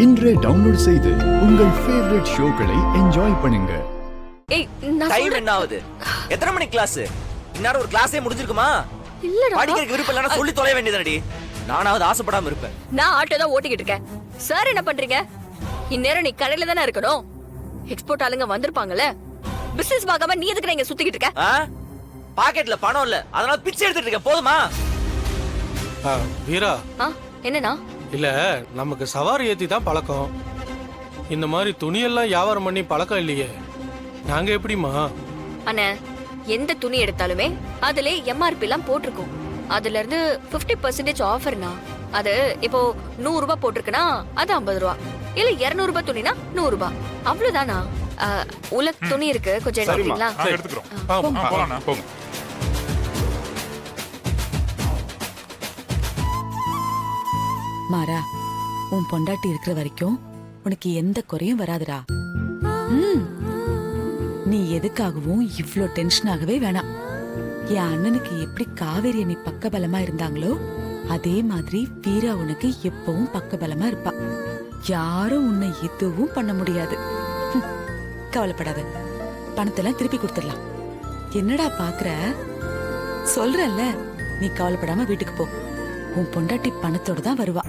இன்றே டவுன்லோட் செய்து உங்கள் ஃபேவரட் ஷோக்களை என்ஜாய் பண்ணுங்க. ஏய் நான் டைம் என்ன ஆகுது? எத்தனை மணி கிளாஸ்? இன்னார ஒரு கிளாஸே முடிஞ்சிருக்குமா? இல்லடா. படிக்கிறதுக்கு விருப்பம் இல்லனா சொல்லி தொலைய வேண்டியதுடா. நானாவது ஆசைப்படாம இருப்பேன். நான் ஆட்டோ தான் ஓட்டிக்கிட்டு இருக்கேன். சார் என்ன பண்றீங்க? இந்நேரம் நீ கடையில தானே இருக்கணும். எக்ஸ்போர்ட் ஆளுங்க வந்திருப்பாங்கல. பிசினஸ் பார்க்காம நீ எதுக்கு இங்க சுத்திக்கிட்டு இருக்க? பாக்கெட்ல பணம் இல்ல. அதனால பிச்சை எடுத்துட்டு இருக்கேன். போதுமா? வீரா, என்னன்னா? இல்ல நமக்கு சவாரி ஏத்தி தான் பழக்கம். இந்த மாதிரி துணியெல்லாம் வியாபாரம் பண்ணி பழக்கம் இல்லையே. நாங்க எப்படிமா? அண்ணே, எந்த துணி எடுத்தாலுமே அதுல எம்ஆர்பி எல்லாம் போட்டிருக்கும். அதுல இருந்து 50% ஆஃபர்னா அது இப்போ 100 ரூபாய் போட்டிருக்குன்னா அது 50 ரூபாய். இல்ல 200 ரூபாய் துணினா 100 ரூபாய். அவ்வளவுதானா? உலக துணி இருக்கு, கொஞ்சம் எடுத்துக்கீங்களா? எடுத்துக்கிறோம். மாறா, உன் பொண்டாட்டி இருக்கிற வரைக்கும் உனக்கு எந்த குறையும் வராதுடா. நீ எதுக்காகவும் இவ்ளோ டென்ஷன் ஆகவே வேணாம். என் அண்ணனுக்கு எப்படி காவேரி நீ பக்கபலமா இருந்தாங்களோ அதே மாதிரி வீரா உனக்கு எப்பவும் பக்கபலமா இருப்பா. யாரும் உன்னை எதுவும் பண்ண முடியாது. கவலைப்படாத, பணத்தெல்லாம் திருப்பி கொடுத்துடலாம். என்னடா பாக்குற? சொல்றல்ல, நீ கவலைப்படாம வீட்டுக்கு போ. உன் பொண்டாட்டி பணத்தோட தான் வருவா.